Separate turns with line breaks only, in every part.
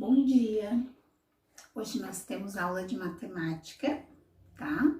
Bom dia! Hoje nós temos aula de matemática, tá?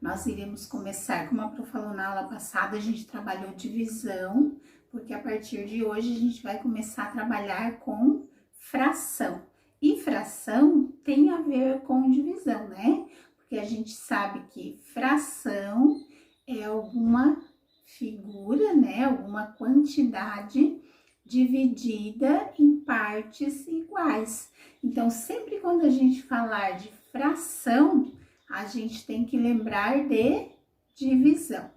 Nós iremos começar, como a Pro falou na aula passada, a gente trabalhou divisão, porque a partir de hoje a gente vai começar a trabalhar com fração. E fração tem a ver com divisão, né? Porque a gente sabe que fração é alguma figura, né? Alguma quantidade dividida em partes iguais. Então, sempre quando a gente falar de fração, a gente tem que lembrar de divisão.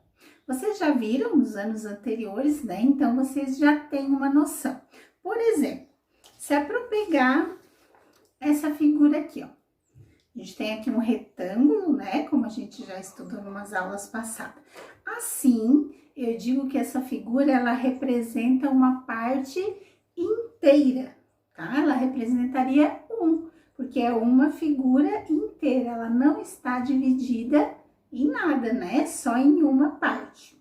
Vocês já viram nos anos anteriores, né? Então, vocês já têm uma noção. Por exemplo, se é para pegar essa figura aqui, ó. A gente tem aqui um retângulo, né? Como a gente já estudou em umas aulas passadas. Assim, eu digo que essa figura, ela representa uma parte inteira, tá? Ela representaria porque é uma figura inteira, ela não está dividida em nada, né? Só em uma parte.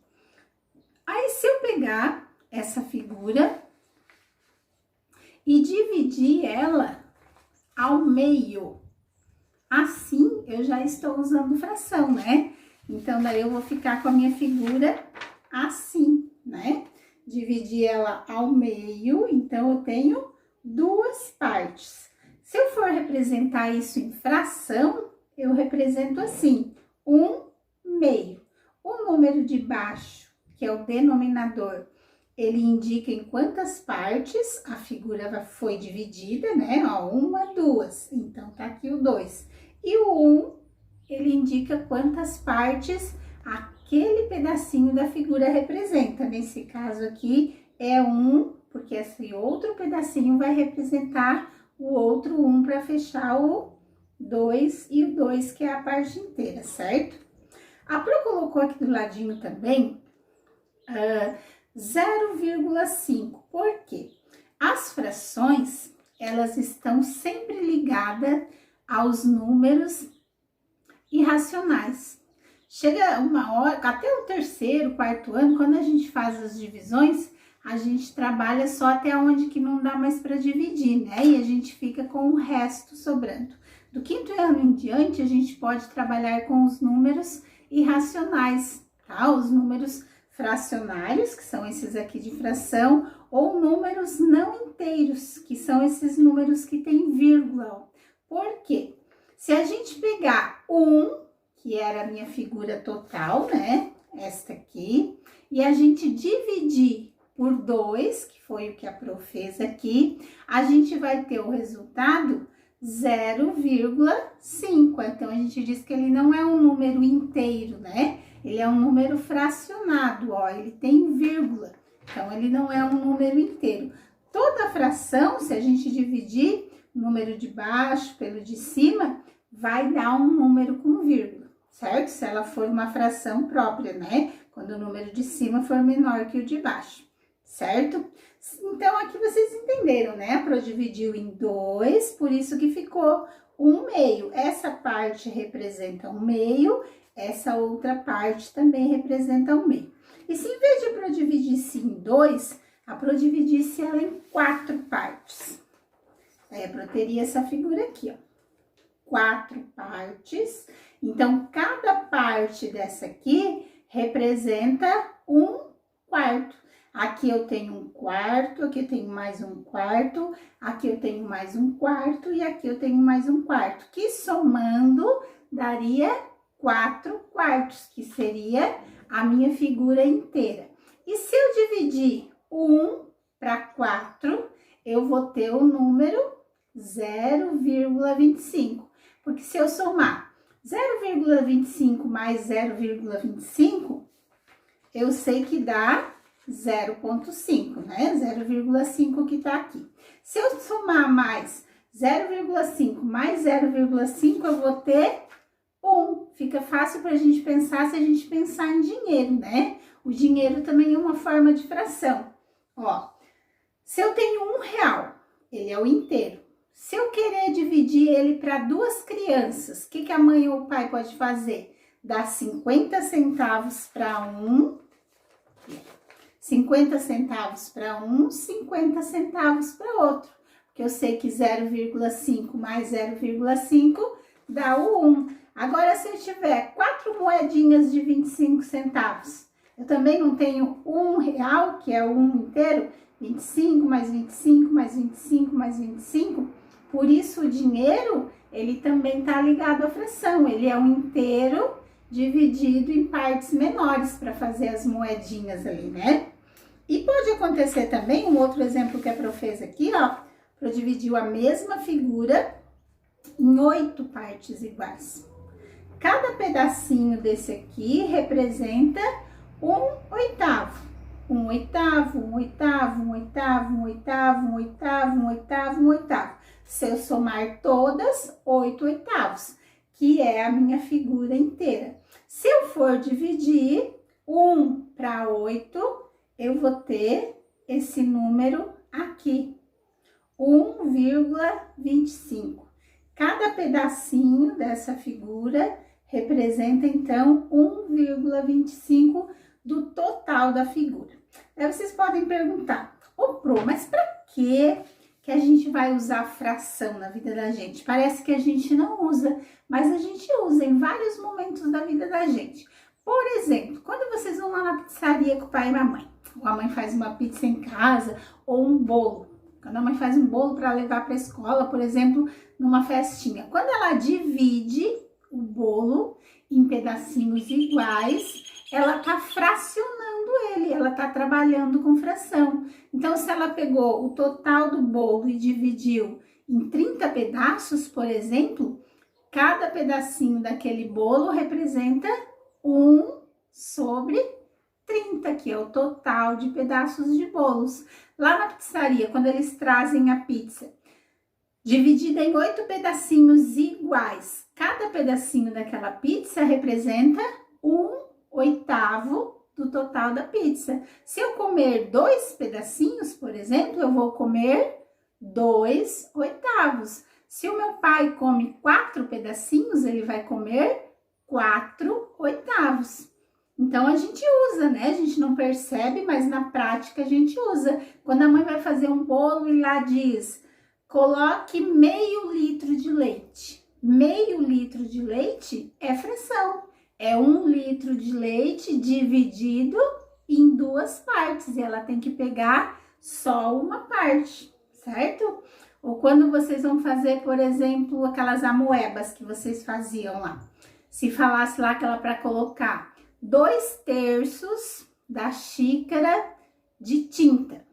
Aí, se eu pegar essa figura e dividir ela ao meio, assim, eu já estou usando fração, né? Então, daí eu vou ficar com a minha figura assim, né? Dividir ela ao meio, então eu tenho duas partes. Se eu for representar isso em fração, eu represento assim, 1/2. O número de baixo, que é o denominador, ele indica em quantas partes a figura foi dividida, né? Ó, 1, 2, então tá aqui o 2. E o 1, ele indica quantas partes aquele pedacinho da figura representa. Nesse caso aqui é 1, porque esse outro pedacinho vai representar o outro 1 para fechar o 2 e o 2 que é a parte inteira, certo? A Pro colocou aqui do ladinho também 0,5, por quê? As frações, elas estão sempre ligadas aos números irracionais. Chega uma hora, até o terceiro, quarto ano, quando a gente faz as divisões, a gente trabalha só até onde que não dá mais para dividir, né? E a gente fica com o resto sobrando. Do quinto ano em diante, a gente pode trabalhar com os números irracionais, tá? Os números fracionários, que são esses aqui de fração, ou números não inteiros, que são esses números que tem vírgula. Por quê? Se a gente pegar 1, que era a minha figura total, né? Esta aqui, e a gente dividir por 2, que foi o que a Pro fez aqui, a gente vai ter o resultado 0,5. Então, a gente diz que ele não é um número inteiro, né? Ele é um número fracionado, ó, ele tem vírgula. Então, ele não é um número inteiro. Toda fração, se a gente dividir o número de baixo pelo de cima, vai dar um número com vírgula, certo? Se ela for uma fração própria, né? Quando o número de cima for menor que o de baixo, certo? Então, aqui vocês entenderam, né? A Pro dividiu em 2, por isso que ficou 1/2. Essa parte representa 1/2, essa outra parte também representa 1/2. E se em vez de a Pro dividisse em 2, a Pro dividisse ela em 4 partes. Aí a Pro teria essa figura aqui, ó. 4 partes. Então, cada parte dessa aqui representa 1/4. Aqui eu tenho 1/4, aqui eu tenho mais 1/4, aqui eu tenho mais 1/4 e aqui eu tenho mais 1/4, que somando daria 4/4, que seria a minha figura inteira. E se eu dividir 1 para 4, eu vou ter o número 0,25. Porque se eu somar 0,25 mais 0,25, eu sei que dá 0,5, né? 0,5 que tá aqui. Se eu somar mais 0,5 mais 0,5, eu vou ter 1. Fica fácil pra gente pensar se a gente pensar em dinheiro, né? O dinheiro também é uma forma de fração. Ó, se eu tenho R$1, ele é o inteiro. Se eu querer dividir ele para 2 crianças, o que a mãe ou o pai pode fazer? Dar 50 centavos para um, 50 centavos para um, 50 centavos para outro. porque eu sei que 0,5 mais 0,5 dá o 1. Agora, se eu tiver 4 moedinhas de 25 centavos, eu também não tenho R$1, que é o 1 inteiro, 25 mais 25 mais 25 mais 25. Por isso, o dinheiro, ele também está ligado à fração. Ele é um inteiro dividido em partes menores para fazer as moedinhas ali, né? E pode acontecer também, um outro exemplo que a Pro fez aqui, ó, Pro dividiu a mesma figura em 8 partes iguais. Cada pedacinho desse aqui representa 1/8. 1/8, 1/8, 1/8, 1/8, 1/8, 1/8, 1/8. Se eu somar todas, 8/8, que é a minha figura inteira. Se eu for dividir 1 para 8, eu vou ter esse número aqui, 1,25. Cada pedacinho dessa figura representa, então, 1,25 do total da figura. Aí vocês podem perguntar, ô Pro, mas para que a gente vai usar fração na vida da gente? Parece que a gente não usa, mas a gente usa em vários momentos da vida da gente. Por exemplo, quando vocês vão lá na pizzaria com o pai e a mãe, ou a mãe faz uma pizza em casa, ou um bolo. Quando a mãe faz um bolo para levar para a escola, por exemplo, numa festinha. Quando ela divide o bolo em pedacinhos iguais, ela tá fracionando ele, ela tá trabalhando com fração. Então, se ela pegou o total do bolo e dividiu em 30 pedaços, por exemplo, cada pedacinho daquele bolo representa 1/30, que é o total de pedaços de bolos. Lá na pizzaria, quando eles trazem a pizza dividida em 8 pedacinhos iguais, cada pedacinho daquela pizza representa 1/8 do total da pizza. Se eu comer 2 pedacinhos, por exemplo, eu vou comer 2/8. Se o meu pai come 4 pedacinhos, ele vai comer 4/8. Então, a gente usa, né? A gente não percebe, mas na prática a gente usa. Quando a mãe vai fazer um bolo e lá diz, coloque meio litro de leite. Meio litro de leite é fração. É 1 litro de leite dividido em 2 partes. E ela tem que pegar só uma parte, certo? Ou quando vocês vão fazer, por exemplo, aquelas amoebas que vocês faziam lá. Se falasse lá que ela para colocar 2/3 da xícara de tinta,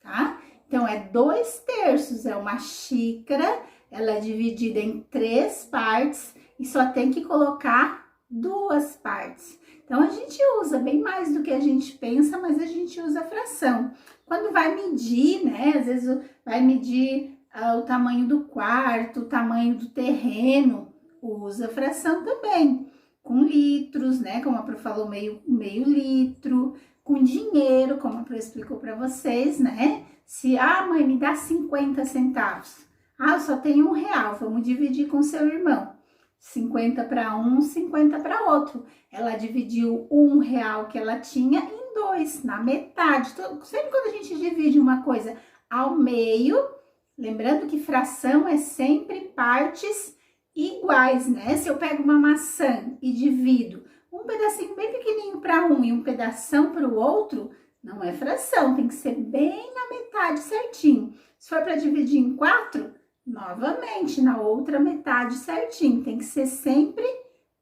tá? Então, é 2/3, é uma xícara, ela é dividida em 3 partes e só tem que colocar 2 partes. Então, a gente usa bem mais do que a gente pensa, mas a gente usa a fração. Quando vai medir, né? Às vezes vai medir o tamanho do quarto, o tamanho do terreno, usa a fração também. Com litros, né? Como a Pro falou, meio litro. Com dinheiro, como a Pro explicou para vocês, né? Se, mãe, me dá 50 centavos. Eu só tenho R$1, vamos dividir com seu irmão. 50 para um, 50 para outro. Ela dividiu o R$1 que ela tinha em 2, na metade. Sempre quando a gente divide uma coisa ao meio, lembrando que fração é sempre partes iguais, né? Se eu pego uma maçã e divido um pedacinho bem pequenininho para um e um pedação para o outro, não é fração, tem que ser bem na metade certinho. Se for para dividir em 4, novamente, na outra metade certinho, tem que ser sempre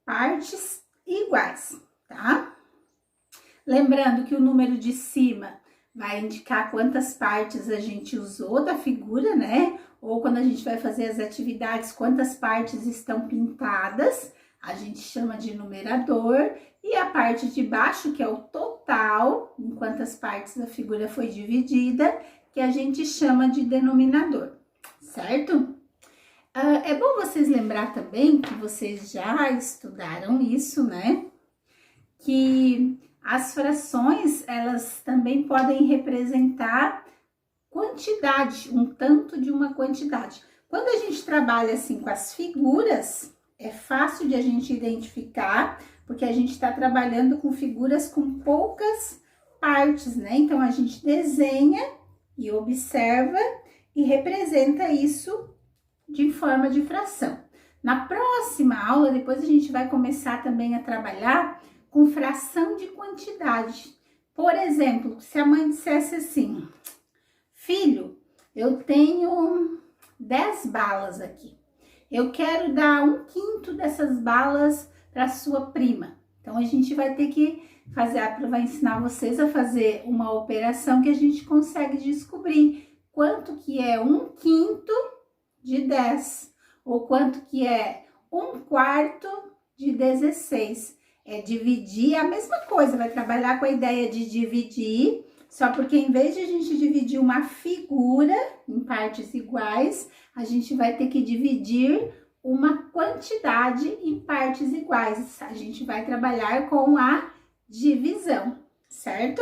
partes iguais, tá? Lembrando que o número de cima vai indicar quantas partes a gente usou da figura, né? Ou quando a gente vai fazer as atividades, quantas partes estão pintadas, a gente chama de numerador. E a parte de baixo, que é o total, em quantas partes a figura foi dividida, que a gente chama de denominador, certo? É bom vocês lembrar também que vocês já estudaram isso, né? Que as frações, elas também podem representar quantidade, um tanto de uma quantidade. Quando a gente trabalha assim com as figuras, é fácil de a gente identificar, porque a gente está trabalhando com figuras com poucas partes, né? Então, a gente desenha e observa e representa isso de forma de fração. Na próxima aula, depois a gente vai começar também a trabalhar com fração de quantidade. Por exemplo, se a mãe dissesse assim: filho, eu tenho 10 balas aqui. Eu quero dar 1/5 dessas balas para sua prima. Então, a gente vai ter que vai ensinar vocês a fazer uma operação que a gente consegue descobrir quanto que é 1/5 de 10, ou quanto que é 1/4 de 16. É dividir a mesma coisa, vai trabalhar com a ideia de dividir, só porque em vez de a gente dividir uma figura em partes iguais, a gente vai ter que dividir uma quantidade em partes iguais. A gente vai trabalhar com a divisão, certo?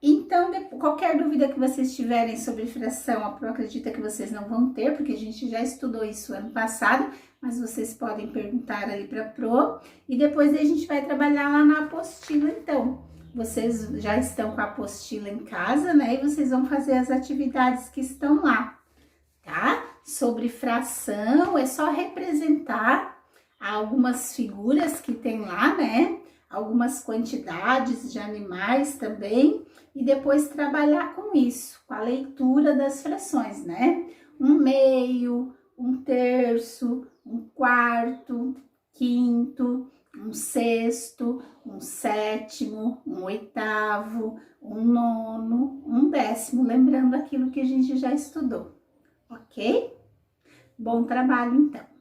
Então, qualquer dúvida que vocês tiverem sobre fração, a Pro acredita que vocês não vão ter, porque a gente já estudou isso ano passado, mas vocês podem perguntar ali para a Pro, e depois a gente vai trabalhar lá na apostila, então. Vocês já estão com a apostila em casa, né? E vocês vão fazer as atividades que estão lá, tá? Sobre fração, é só representar algumas figuras que tem lá, né? Algumas quantidades de animais também, e depois trabalhar com isso, com a leitura das frações, né? 1/2, 1/3, 1/4, 1/5, 1/6, 1/7, 1/8, 1/9, 1/10, lembrando aquilo que a gente já estudou, ok? Bom trabalho, então!